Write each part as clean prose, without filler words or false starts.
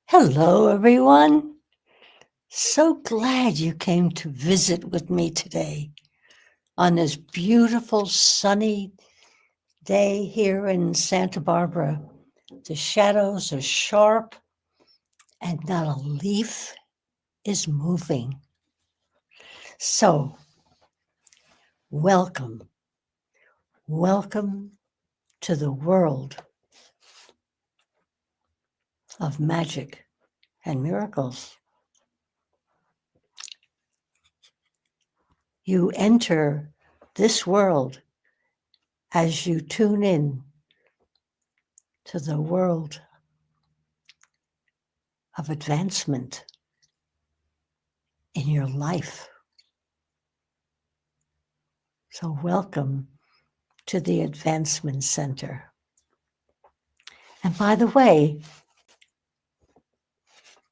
Hello, everyone. So glad you came to visit with me today on this beautiful sunny day here in Santa Barbara. The shadows are sharp and not a leaf is moving. So, welcome. Welcome to the world of magic and miracles. You enter this world as you tune in to the world of advancement in your life. So, welcome to the Advancement Center. And by the way,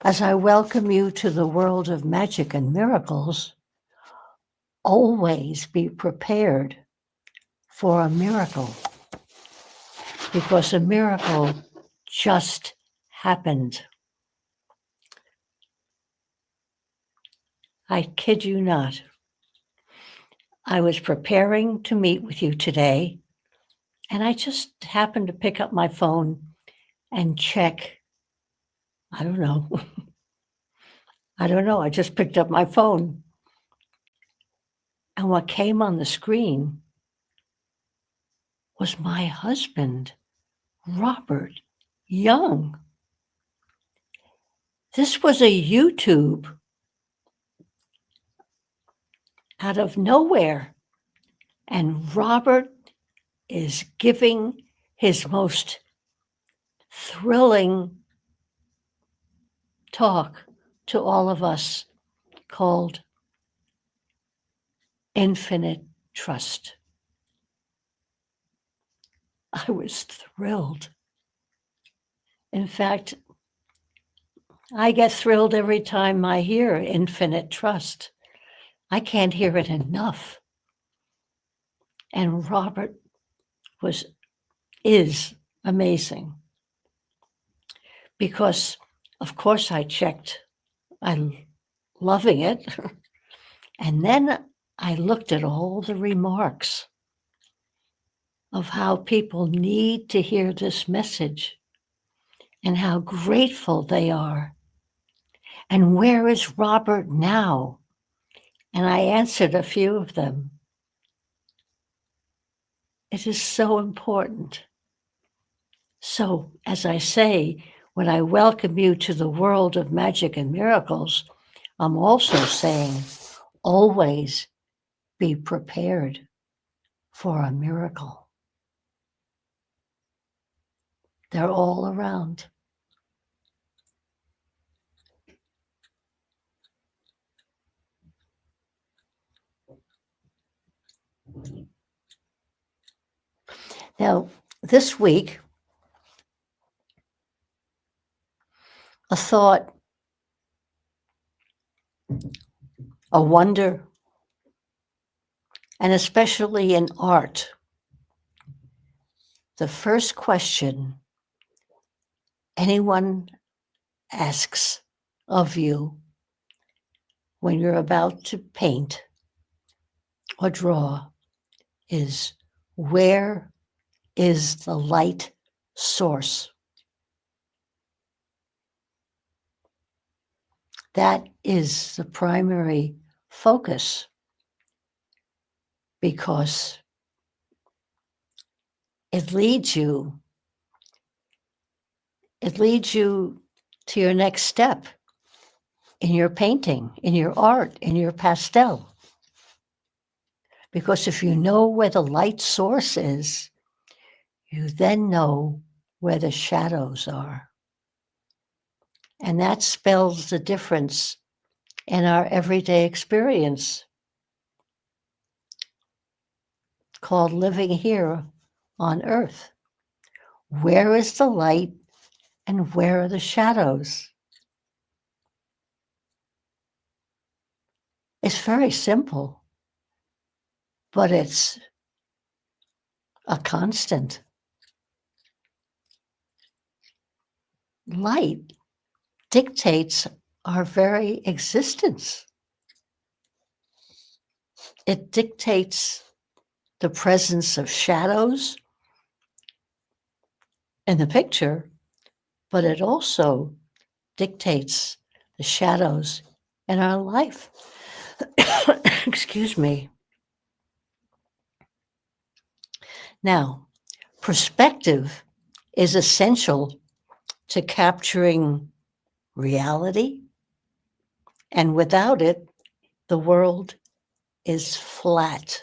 as I welcome you to the world of magic and miracles, always be prepared for a miracle, because a miracle just happened. I kid you not. I was preparing to meet with you today, and I just happened to pick up my phone and check. I don't know. I just picked up my phone. And what came on the screen was my husband, Robert Young. This was a YouTube out of nowhere. And Robert is giving his most thrilling talk to all of us called Infinite Trust. I was thrilled. In fact, I get thrilled every time I hear Infinite Trust. I can't hear it enough. And Robert is amazing, because of course I checked. I'm loving it. And then I looked at all the remarks of how people need to hear this message and how grateful they are. And where is Robert now? And I answered a few of them. It is so important. So, as I say, when I welcome you to the world of magic and miracles, I'm also saying, always be prepared for a miracle. They're all around. Now, this week, a thought, a wonder, and especially in art, the first question anyone asks of you when you're about to paint or draw is, where is the light source? That is the primary focus, because it leads you to your next step in your painting, in your art, in your pastel. Because if you know where the light source is, you then know where the shadows are. And that spells the difference in our everyday experience, called living here on earth. Where is the light and where are the shadows? It's very simple, but it's a constant. Light dictates our very existence. It dictates the presence of shadows in the picture, but it also dictates the shadows in our life. Excuse me. Now, perspective is essential to capturing reality, and without it, the world is flat.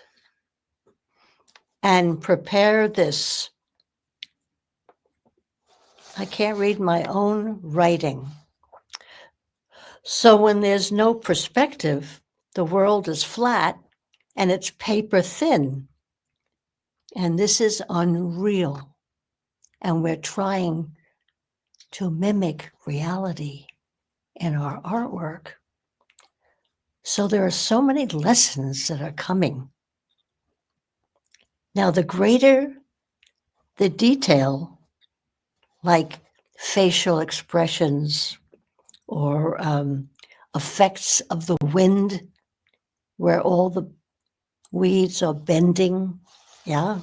And prepare this. I can't read my own writing. So when there's no perspective, the world is flat and it's paper thin. And this is unreal. And we're trying to mimic reality in our artwork. So there are so many lessons that are coming. Now, the greater the detail, like facial expressions or effects of the wind, where all the weeds are bending, yeah.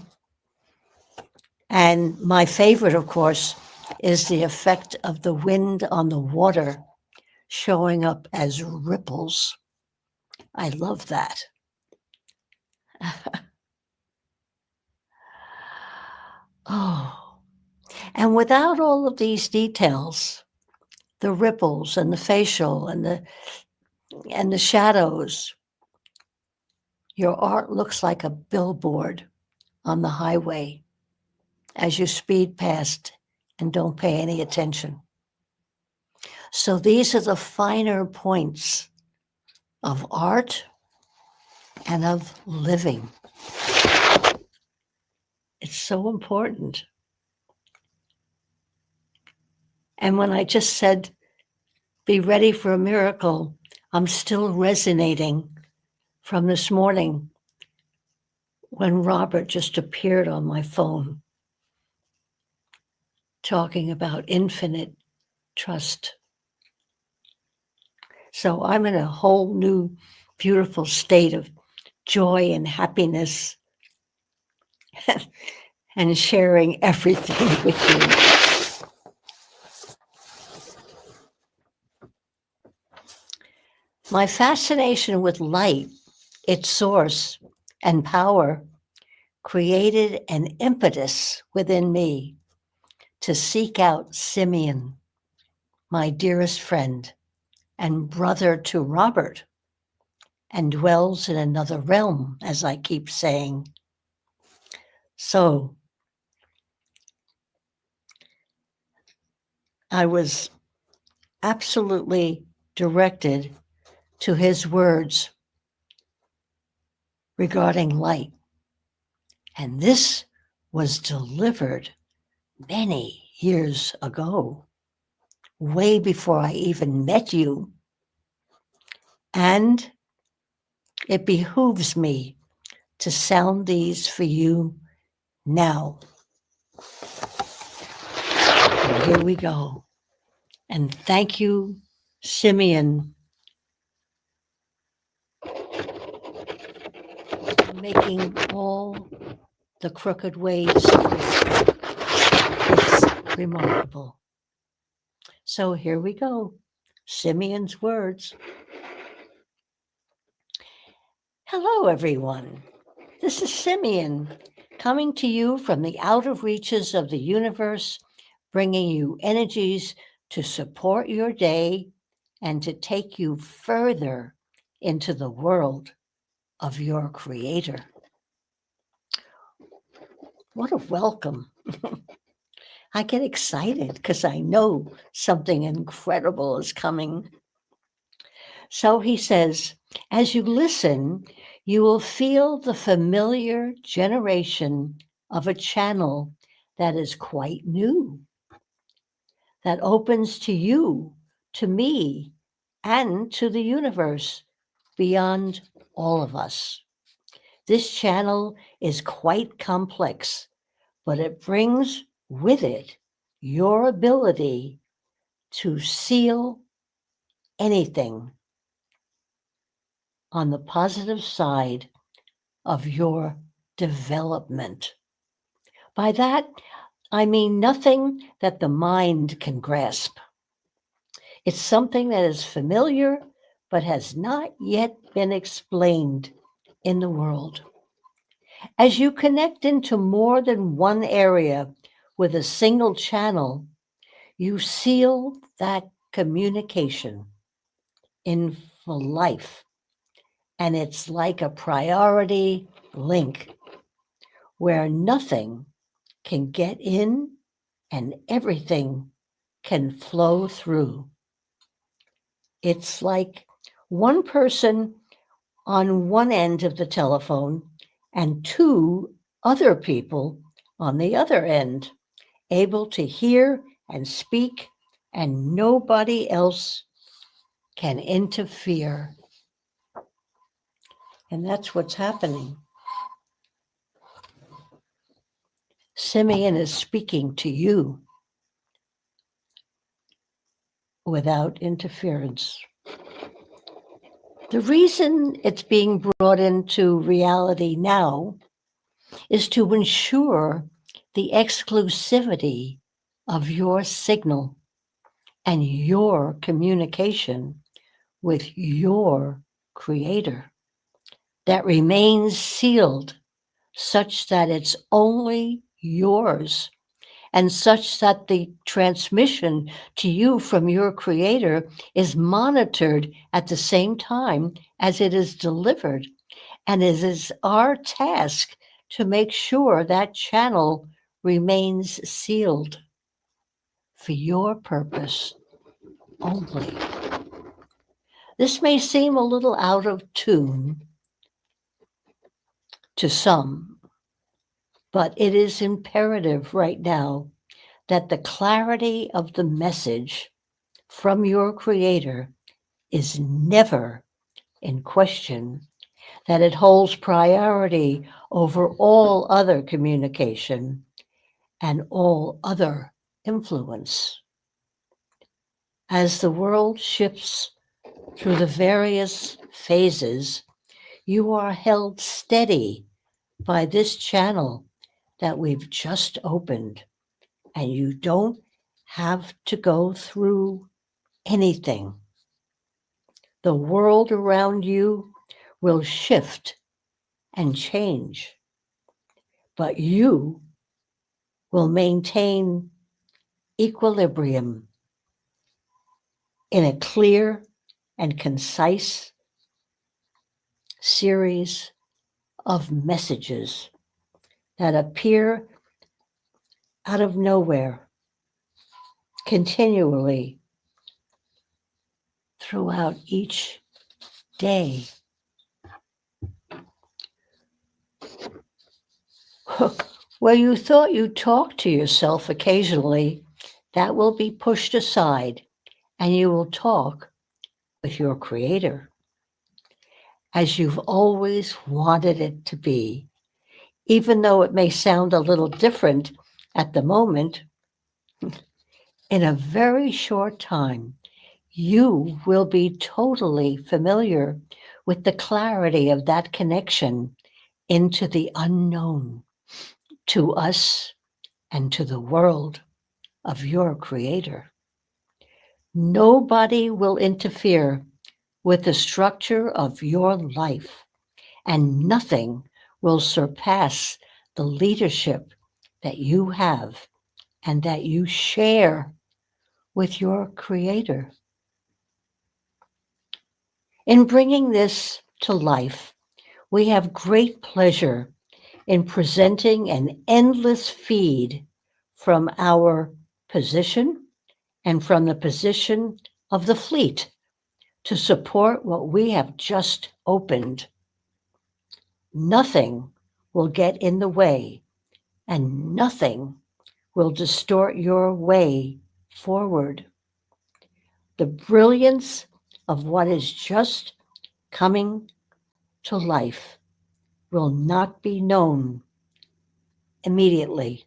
And my favorite, of course, is the effect of the wind on the water showing up as ripples. I love that. Oh, and without all of these details, the ripples and the facial and the shadows, your art looks like a billboard on the highway as you speed past and don't pay any attention. So these are the finer points of art and of living. It's so important. And when I just said, be ready for a miracle, I'm still resonating from this morning when Robert just appeared on my phone talking about infinite trust. So I'm in a whole new, beautiful state of joy and happiness and sharing everything with you. My fascination with light, its source and power, created an impetus within me to seek out Simeon, my dearest friend and brother to Robert, and dwells in another realm, as I keep saying. So I was absolutely directed to his words regarding light. And this was delivered many years ago, way before I even met you. And it behooves me to sound these for you now. And here we go. And thank you, Simeon, for making all the crooked ways straight. It's remarkable. So here we go. Simeon's words. Hello, everyone. This is Simeon coming to you from the outer reaches of the universe, bringing you energies to support your day and to take you further into the world of your creator. What a welcome. I get excited because I know something incredible is coming. So he says, as you listen, you will feel the familiar generation of a channel that is quite new, that opens to you, to me, and to the universe beyond all of us. This channel is quite complex, but it brings with it your ability to seal anything on the positive side of your development. By that, I mean nothing that the mind can grasp. It's something that is familiar but has not yet been explained in the world. As you connect into more than one area with a single channel, you seal that communication in for life. And it's like a priority link where nothing can get in and everything can flow through. It's like one person on one end of the telephone and two other people on the other end, able to hear and speak, and nobody else can interfere. And that's what's happening. Simeon is speaking to you without interference. The reason it's being brought into reality now is to ensure the exclusivity of your signal and your communication with your creator that remains sealed such that it's only yours and such that the transmission to you from your creator is monitored at the same time as it is delivered. And it is our task to make sure that channel remains sealed for your purpose only. This may seem a little out of tune to some, but it is imperative right now that the clarity of the message from your creator is never in question, that it holds priority over all other communication and all other influence. As the world shifts through the various phases, you are held steady by this channel that we've just opened, and you don't have to go through anything. The world around you will shift and change, but you will maintain equilibrium in a clear and concise series of messages that appear out of nowhere continually throughout each day. Where you thought you talked to yourself occasionally, that will be pushed aside and you will talk with your creator as you've always wanted it to be, even though it may sound a little different at the moment. In a very short time, you will be totally familiar with the clarity of that connection into the unknown to us and to the world of your creator. Nobody will interfere with the structure of your life, and nothing will surpass the leadership that you have and that you share with your creator. In bringing this to life, we have great pleasure in presenting an endless feed from our position and from the position of the fleet to support what we have just opened. Nothing will get in the way, and nothing will distort your way forward. The brilliance of what is just coming to life will not be known immediately,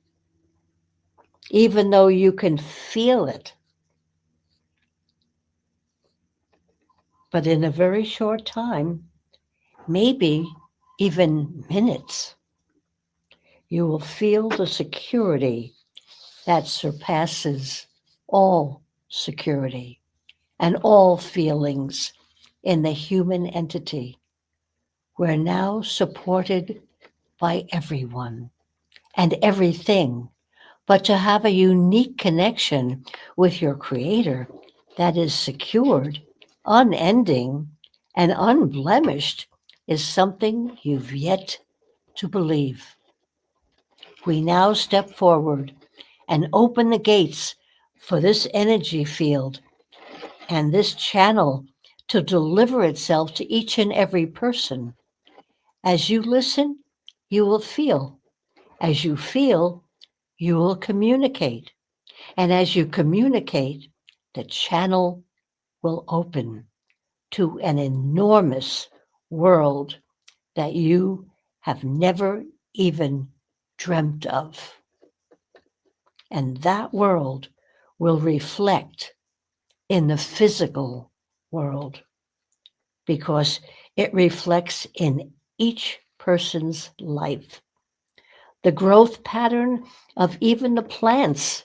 even though you can feel it. But in a very short time, maybe even minutes, you will feel the security that surpasses all security and all feelings in the human entity. We're now supported by everyone and everything, but to have a unique connection with your Creator that is secured, unending, and unblemished is something you've yet to believe. We now step forward and open the gates for this energy field and this channel to deliver itself to each and every person. As you listen, you will feel. As you feel, you will communicate. And as you communicate, the channel will open to an enormous world that you have never even dreamt of. And that world will reflect in the physical world because it reflects in each person's life. The growth pattern of even the plants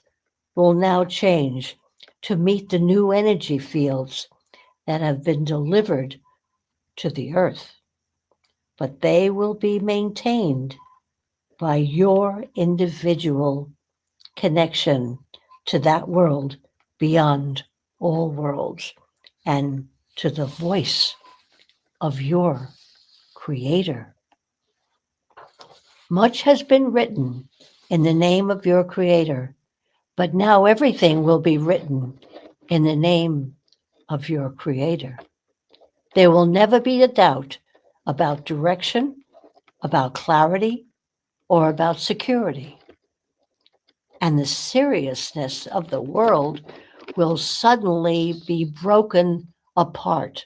will now change to meet the new energy fields that have been delivered to the earth. But they will be maintained by your individual connection to that world beyond all worlds and to the voice of your Creator. Much has been written in the name of your Creator, but now everything will be written in the name of your Creator. There will never be a doubt about direction, about clarity, or about security. And the seriousness of the world will suddenly be broken apart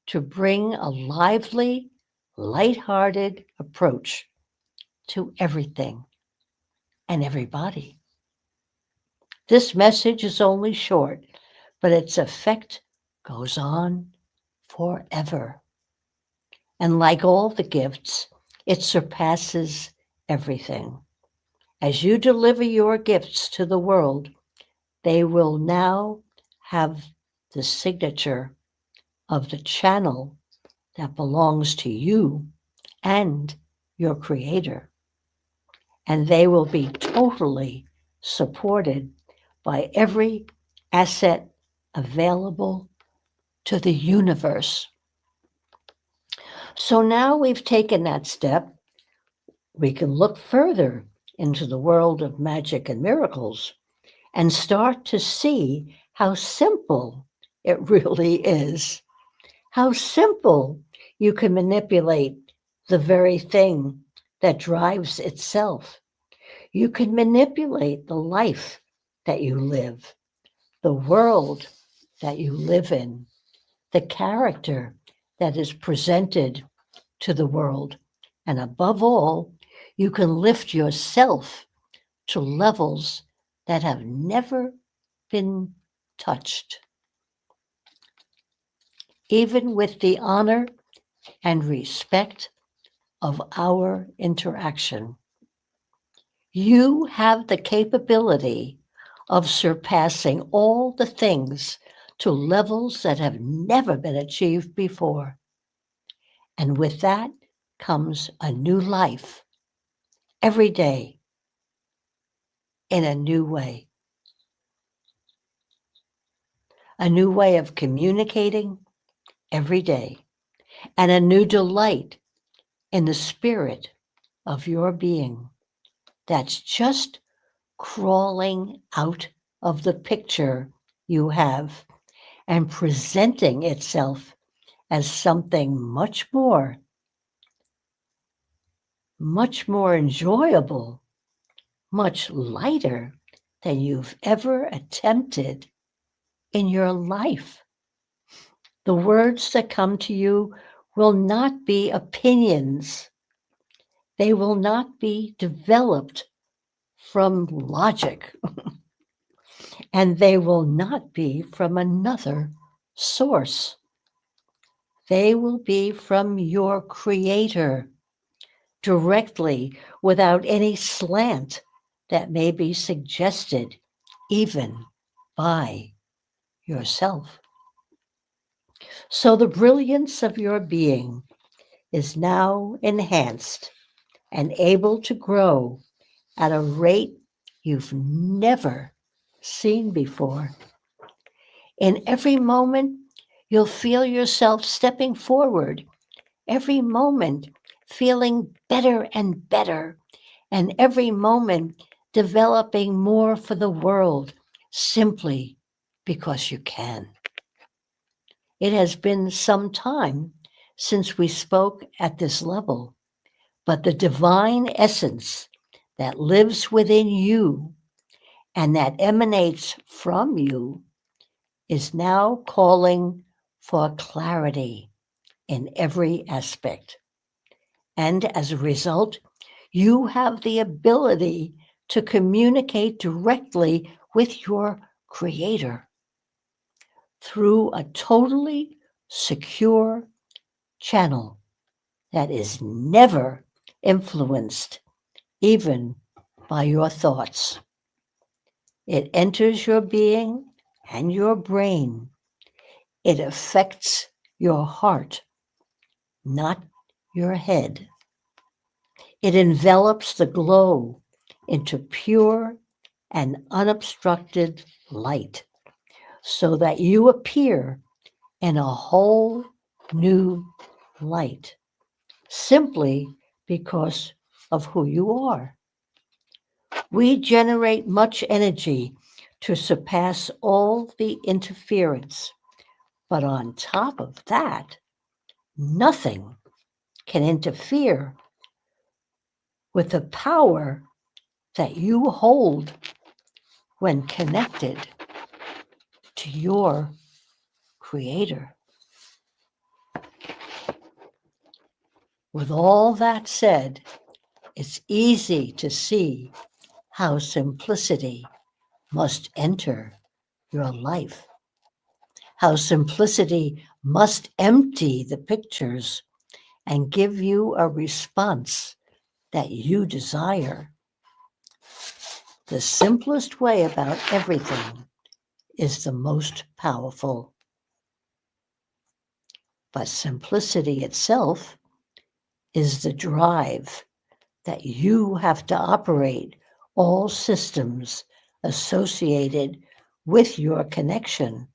to bring a lively, lighthearted approach to everything and everybody. This message is only short, but its effect goes on forever. And like all the gifts, it surpasses everything. As you deliver your gifts to the world, they will now have the signature of the channel that belongs to you and your Creator. And they will be totally supported by every asset available to the universe. So now we've taken that step, we can look further into the world of magic and miracles and start to see how simple it really is. How simple you can manipulate the very thing that drives itself. You can manipulate the life that you live, the world that you live in, the character that is presented to the world. And above all, you can lift yourself to levels that have never been touched. Even with the honor and respect of our interaction, you have the capability of surpassing all the things to levels that have never been achieved before. And with that comes a new life every day in a new way of communicating every day, and a new delight in the spirit of your being that's just crawling out of the picture you have and presenting itself as something much more enjoyable, much lighter than you've ever attempted in your life. The words that come to you will not be opinions. They will not be developed from logic, and they will not be from another source. They will be from your Creator directly without any slant that may be suggested even by yourself. So the brilliance of your being is now enhanced and able to grow at a rate you've never seen before. In every moment, you'll feel yourself stepping forward, every moment feeling better and better, and every moment developing more for the world simply because you can. It has been some time since we spoke at this level, but the divine essence that lives within you and that emanates from you is now calling for clarity in every aspect. And as a result, you have the ability to communicate directly with your Creator through a totally secure channel that is never influenced even by your thoughts. It enters your being and your brain. It affects your heart, not your head. It envelops the glow into pure and unobstructed light so that you appear in a whole new light simply because of who you are. We generate much energy to surpass all the interference. But on top of that, nothing can interfere with the power that you hold when connected to your Creator. With all that said, it's easy to see how simplicity must enter your life, how simplicity must empty the pictures and give you a response that you desire. The simplest way about everything is the most powerful. But simplicity itself is the drive that you have to operate all systems associated with your connection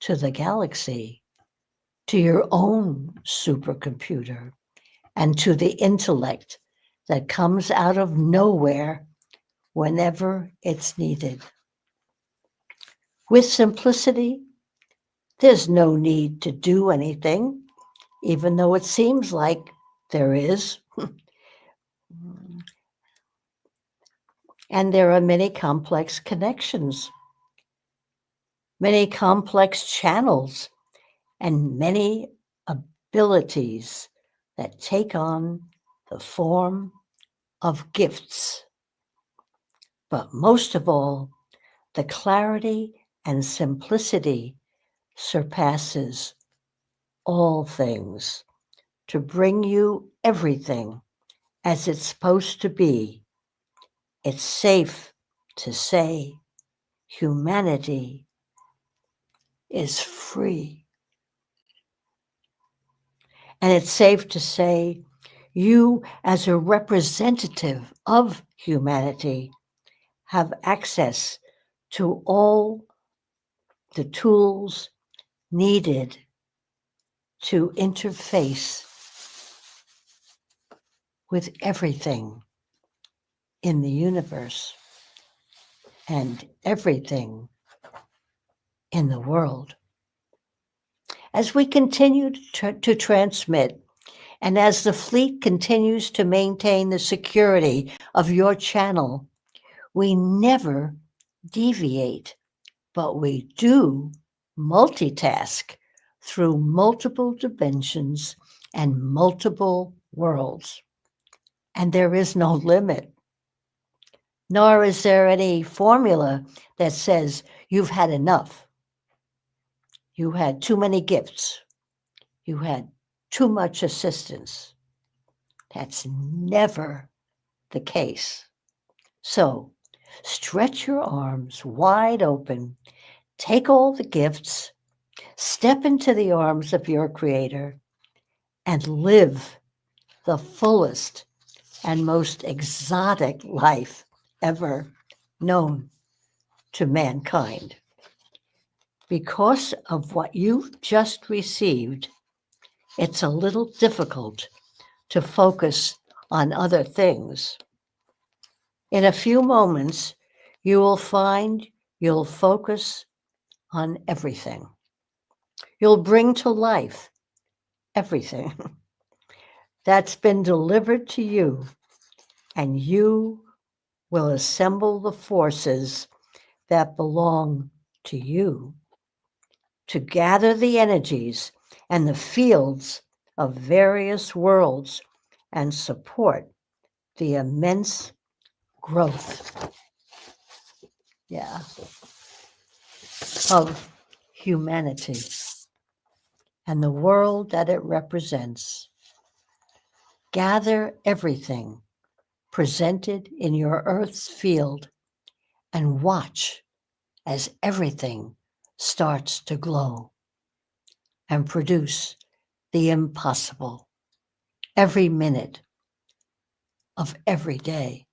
to the galaxy, to your own supercomputer, and to the intellect that comes out of nowhere whenever it's needed. With simplicity, there's no need to do anything, even though it seems like there is. And there are many complex connections, many complex channels, and many abilities that take on the form of gifts. But most of all, the clarity and simplicity surpasses all things to bring you everything as it's supposed to be. It's safe to say humanity is free. And it's safe to say you, as a representative of humanity, have access to all the tools needed to interface with everything in the universe and everything in the world. As we continue to transmit, and as the fleet continues to maintain the security of your channel, we never deviate, but we do multitask through multiple dimensions and multiple worlds. And there is no limit, nor is there any formula that says you've had enough. You had too many gifts. you had too much assistance. That's never the case. So stretch your arms wide open, take all the gifts, step into the arms of your Creator, and live the fullest and most exotic life ever known to mankind. Because of what you've just received, it's a little difficult to focus on other things. In a few moments, you will find you'll focus on everything. You'll bring to life everything that's been delivered to you, and you will assemble the forces that belong to you to gather the energies and the fields of various worlds and support the immense growth, yeah, of humanity and the world that it represents. Gather everything presented in your Earth's field and watch as everything starts to glow and produce the impossible every minute of every day.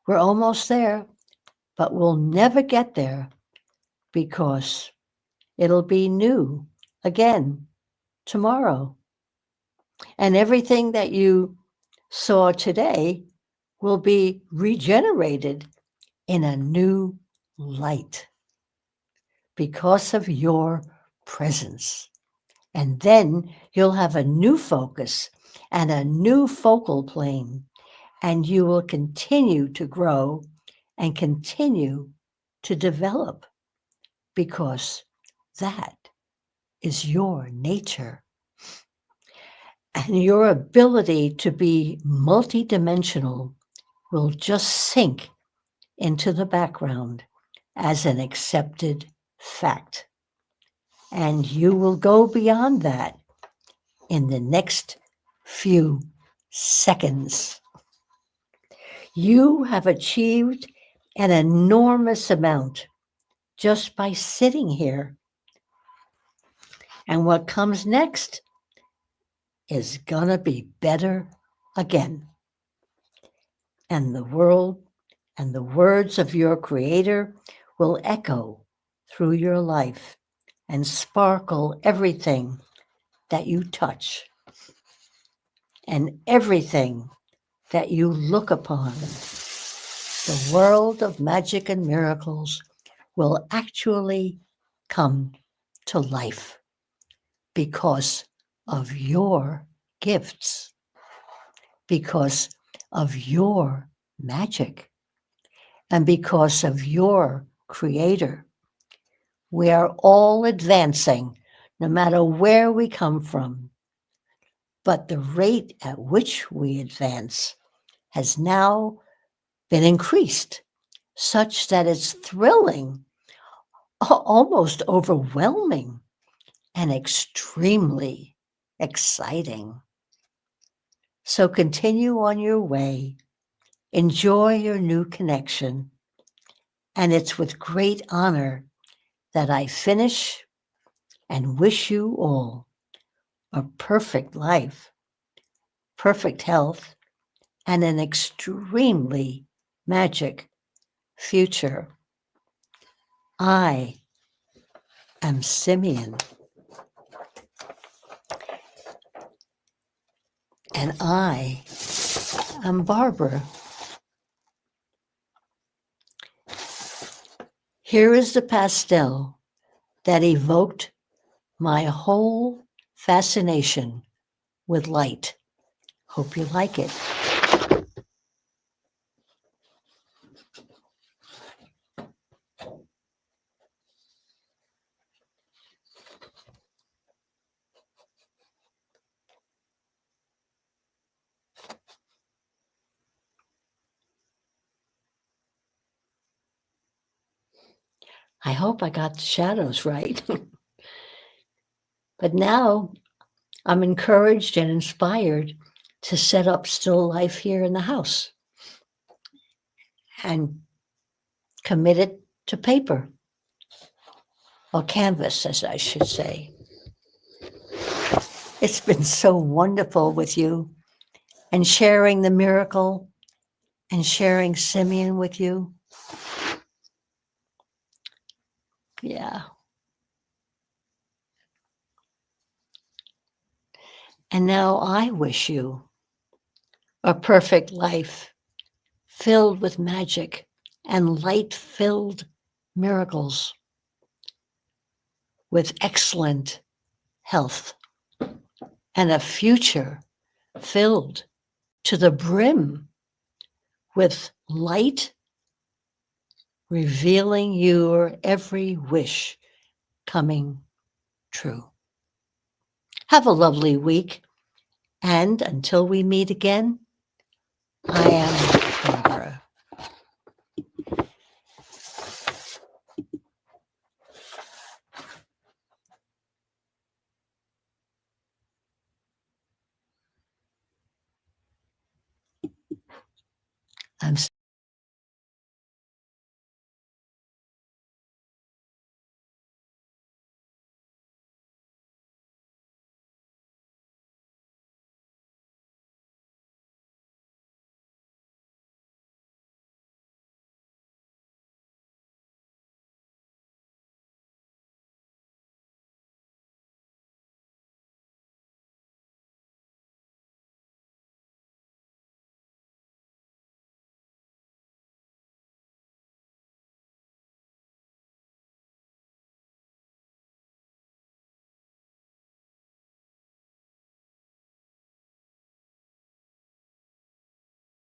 We're almost there, but we'll never get there because it'll be new again tomorrow. And everything that you saw today will be regenerated in a new light because of your presence. And then you'll have a new focus and a new focal plane, and you will continue to grow and continue to develop because that is your nature. And your ability to be multidimensional will just sink into the background as an accepted fact. And you will go beyond that in the next few seconds. You have achieved an enormous amount just by sitting here. And what comes next is going to be better again. And the world and the words of your Creator will echo through your life and sparkle everything that you touch and everything that you look upon. The world of magic and miracles will actually come to life because of your gifts, because of your magic, and because of your Creator. We are all advancing, no matter where we come from. But the rate at which we advance has now been increased, such that it's thrilling, almost overwhelming, and extremely exciting. So continue on your way, enjoy your new connection, and it's with great honor that I finish and wish you all a perfect life, perfect health, and an extremely magic future. I am Simeon, and I am Barbara. Here is the pastel that evoked my whole fascination with light. Hope you like it. I hope I got the shadows right. But now I'm encouraged and inspired to set up still life here in the house and commit it to paper or canvas, as I should say. It's been so wonderful with you and sharing the miracle and sharing Simeon with you. Yeah. And now I wish you a perfect life filled with magic and light-filled miracles, with excellent health and a future filled to the brim with light, revealing your every wish coming true. Have a lovely week, and until we meet again, I am